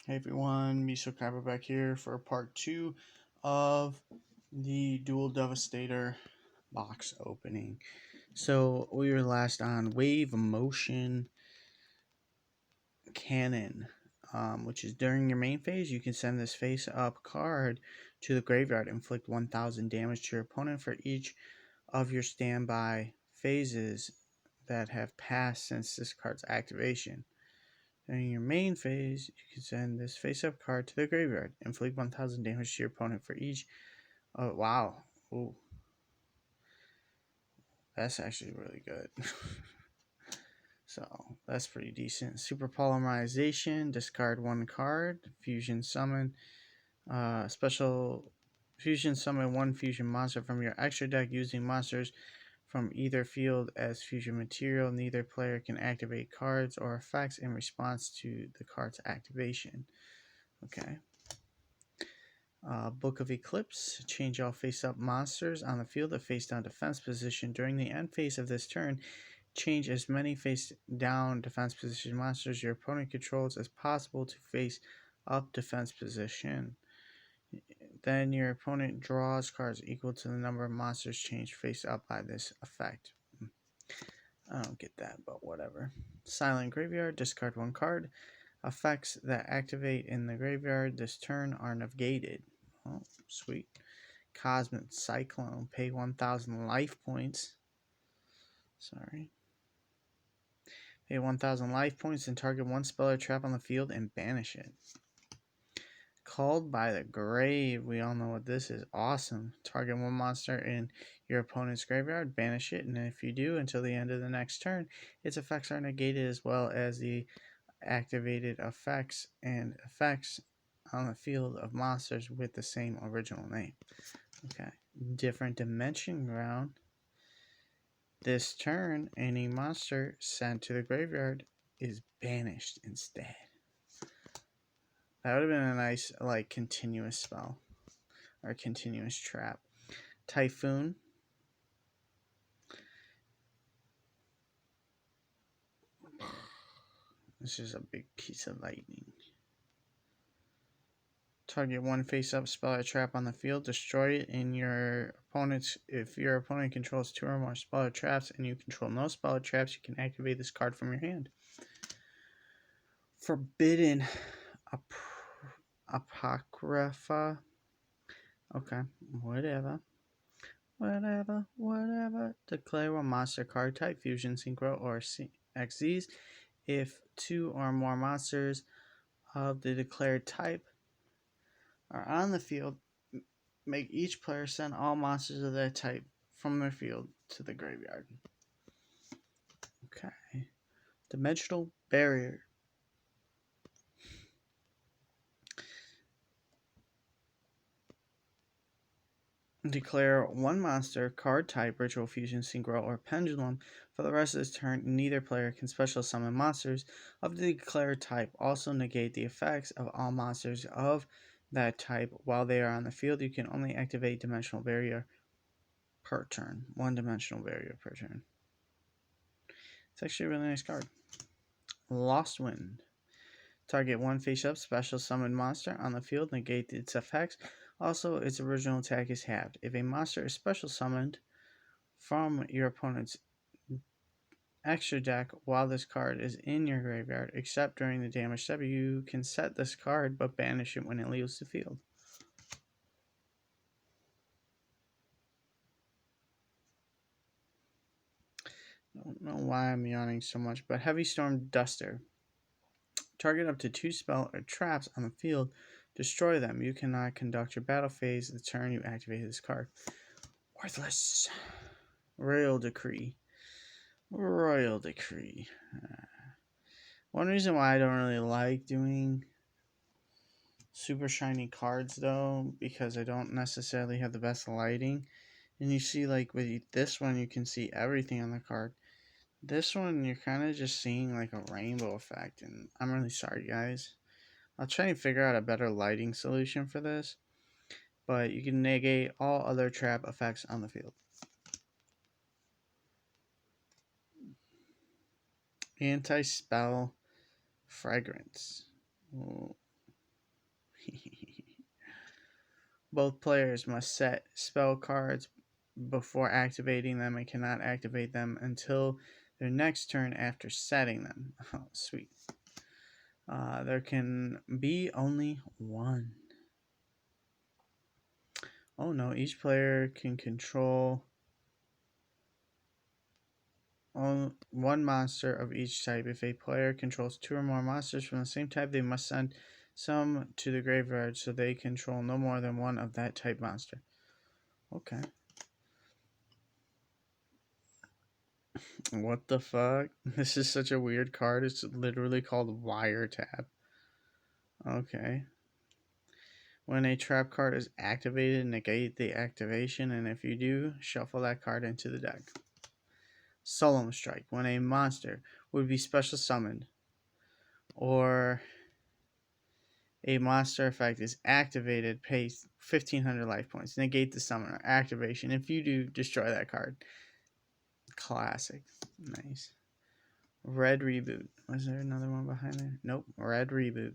Hey everyone, Miso Kyber back here for part 2 of the Duel Devastator box opening. So we were last on Wave Motion Cannon, which is during your main phase, you can send this face-up card to the graveyard, inflict 1000 damage to your opponent for each of your standby phases that have passed since this card's activation. During your main phase, you can send this face-up card to the graveyard. Inflict 1000 damage to your opponent for each. Oh, wow. Ooh. That's actually really good. So, that's pretty decent. Super Polymerization. Discard one card. Fusion Summon. Special Fusion Summon one fusion monster from your extra deck using monsters from either field as fusion material. Neither player can activate cards or effects in response to the card's activation. Okay. Book of Eclipse. Change all face-up monsters on the field to face-down defense position. During the end phase of this turn, change as many face-down defense position monsters your opponent controls as possible to face-up defense position. Then your opponent draws cards equal to the number of monsters changed face-up by this effect. I don't get that, but whatever. Silent Graveyard. Discard one card. Effects that activate in the graveyard this turn are negated. Oh, sweet. Cosmic Cyclone. Pay 1000 life points. Sorry. Pay 1000 life points and target one spell or trap on the field and banish it. Called by the Grave. We all know what this is. Awesome. Target one monster in your opponent's graveyard, banish it, and if you do, until the end of the next turn, its effects are negated as well as the activated effects and effects on the field of monsters with the same original name. Okay. Different Dimension Ground. This turn, any monster sent to the graveyard is banished instead. That would have been a nice, like, continuous spell. Or continuous trap. Typhoon. This is a big piece of lightning. Target one face-up spell or trap on the field. Destroy it in your opponent's. If your opponent controls two or more spell or traps and you control no spell or traps, you can activate this card from your hand. Forbidden Apocrypha. Okay, whatever. Declare one monster card type, Fusion, Synchro, or XZs. If two or more monsters of the declared type are on the field, make each player send all monsters of that type from their field to the graveyard. Okay. Dimensional Barrier. Declare one monster, card type, Ritual Fusion, Synchro, or Pendulum. For the rest of this turn, neither player can special summon monsters of the declared type. Also negate the effects of all monsters of that type while they are on the field. You can only activate Dimensional Barrier per turn. One Dimensional Barrier per turn. It's actually a really nice card. Lost Wind. Target one face-up special summon monster on the field. Negate its effects. Also, its original attack is halved. If a monster is special summoned from your opponent's extra deck while this card is in your graveyard, except during the damage step, you can set this card but banish it when it leaves the field. I don't know why I'm yawning so much, but Heavy Storm Duster. Target up to two spell or traps on the field. Destroy them. You cannot conduct your battle phase the turn you activate this card. Worthless. Royal Decree. Royal Decree. One reason why I don't really like doing super shiny cards, though, because I don't necessarily have the best lighting. And you see, like, with this one, you can see everything on the card. This one, you're kind of just seeing, like, a rainbow effect. And I'm really sorry, guys. I'll try and figure out a better lighting solution for this. But you can negate all other trap effects on the field. Anti-Spell Fragrance. Ooh. Both players must set spell cards before activating them and cannot activate them until their next turn after setting them. Oh, sweet. There can be only one. Oh no, each player can control one monster of each type. If a player controls two or more monsters from the same type, they must send some to the graveyard so they control no more than one of that type monster. Okay. What the fuck? This is such a weird card. It's literally called Wiretap. Okay. When a trap card is activated, negate the activation, and if you do, shuffle that card into the deck. Solemn Strike. When a monster would be special summoned, or a monster effect is activated, pay 1,500 life points. Negate the summoner activation. If you do, destroy that card. Classic. Nice. Red Reboot. Was there another one behind there? Nope. Red Reboot.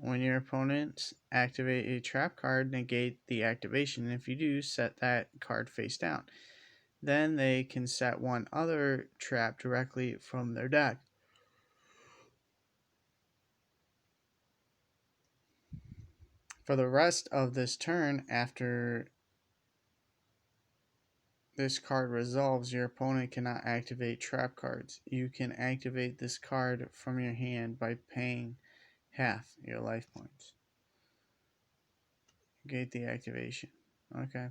When your opponents activate a trap card, negate the activation. If you do, set that card face down. Then they can set one other trap directly from their deck. For the rest of this turn, after this card resolves, your opponent cannot activate trap cards. You can activate this card from your hand by paying half your life points. Negate the activation. Okay.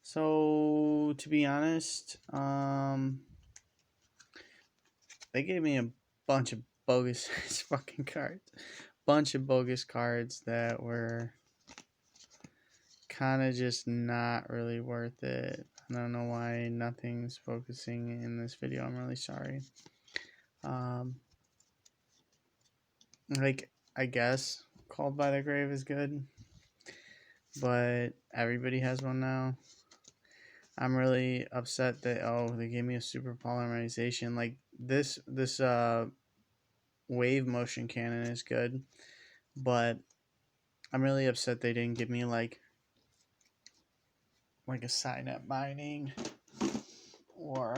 So, to be honest, they gave me a bunch of bogus fucking cards. Bunch of bogus cards that were kind of just not really worth it. I don't know why nothing's focusing in this video. I'm really sorry. Like, I guess Called by the Grave is good, but everybody has one now. I'm really upset that, oh, they gave me a super polymerization. Like, this wave motion cannon is good, but I'm really upset they didn't give me like a Signet Mining or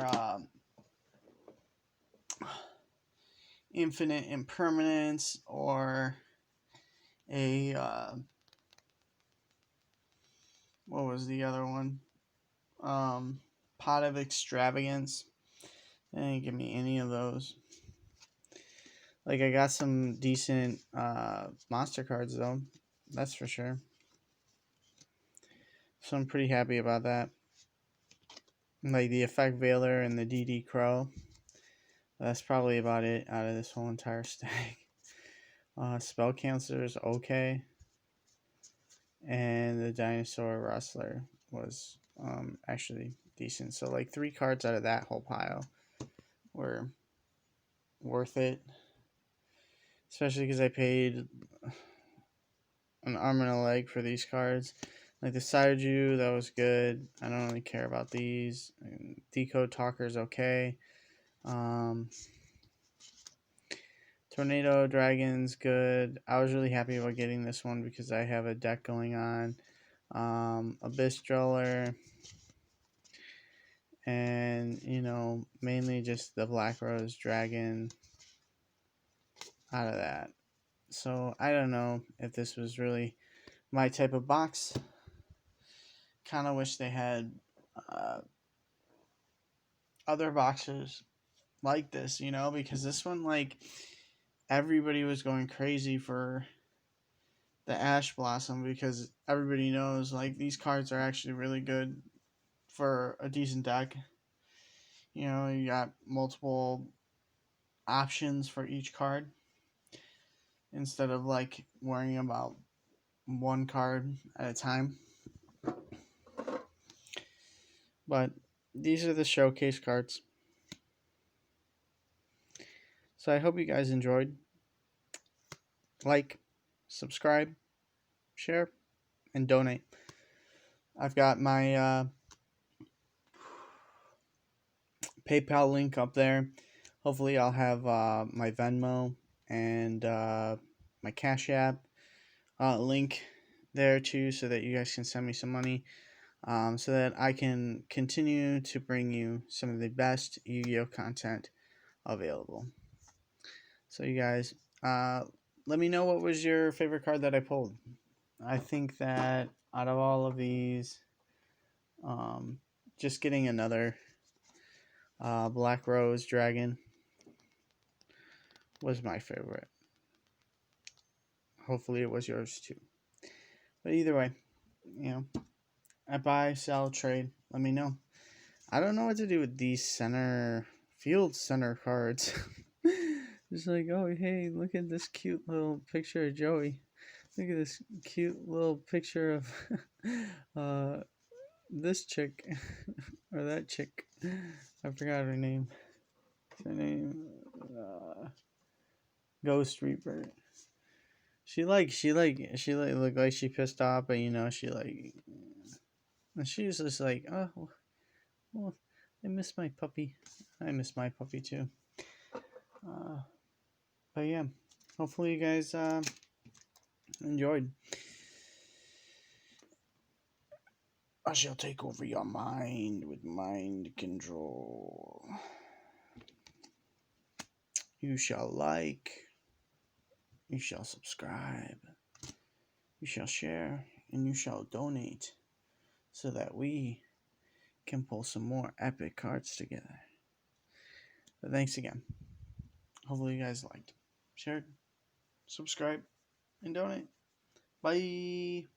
Infinite Impermanence or a what was the other one? Pot of Extravagance. They didn't give me any of those. Like, I got some decent monster cards though, that's for sure. So I'm pretty happy about that. Like the Effect Veiler and the DD Crow. That's probably about it out of this whole entire stack. Spell Canceller is okay. And the Dinosaur Rustler was actually decent. So like 3 cards out of that whole pile were worth it. Especially because I paid an arm and a leg for these cards. Like the Saiju, that was good. I don't really care about these. Decode Talker's okay. Tornado Dragon's good. I was really happy about getting this one because I have a deck going on. Abyss Driller. And, you know, mainly just the Black Rose Dragon out of that. So, I don't know if this was really my type of box. Kind of wish they had other boxes like this, you know, because this one, like, everybody was going crazy for the Ash Blossom because everybody knows, like, these cards are actually really good for a decent deck. You know, you got multiple options for each card instead of, like, worrying about one card at a time. But these are the showcase cards. So I hope you guys enjoyed. Like, subscribe, share, and donate. I've got my PayPal link up there. Hopefully, I'll have my Venmo and my Cash App link there too, so that you guys can send me some money, so that I can continue to bring you some of the best Yu-Gi-Oh content available. So, you guys, let me know what was your favorite card that I pulled. I think that out of all of these, um, just getting another Black Rose Dragon was my favorite. Hopefully, it was yours too. But either way, you know, I buy, sell, trade. Let me know. I don't know what to do with these field center cards. Just like, oh, hey, look at this cute little picture of Joey. Look at this cute little picture of this chick or that chick. I forgot her name. Her name, Ghost Reaper. She looked like she pissed off, but she's just like, oh, well, I miss my puppy. I miss my puppy too. But yeah, hopefully you guys enjoyed. I shall take over your mind with mind control. You shall like, you shall subscribe, you shall share, and you shall donate so that we can pull some more epic cards together. But thanks again. Hopefully you guys liked, shared, subscribe, and donate. Bye.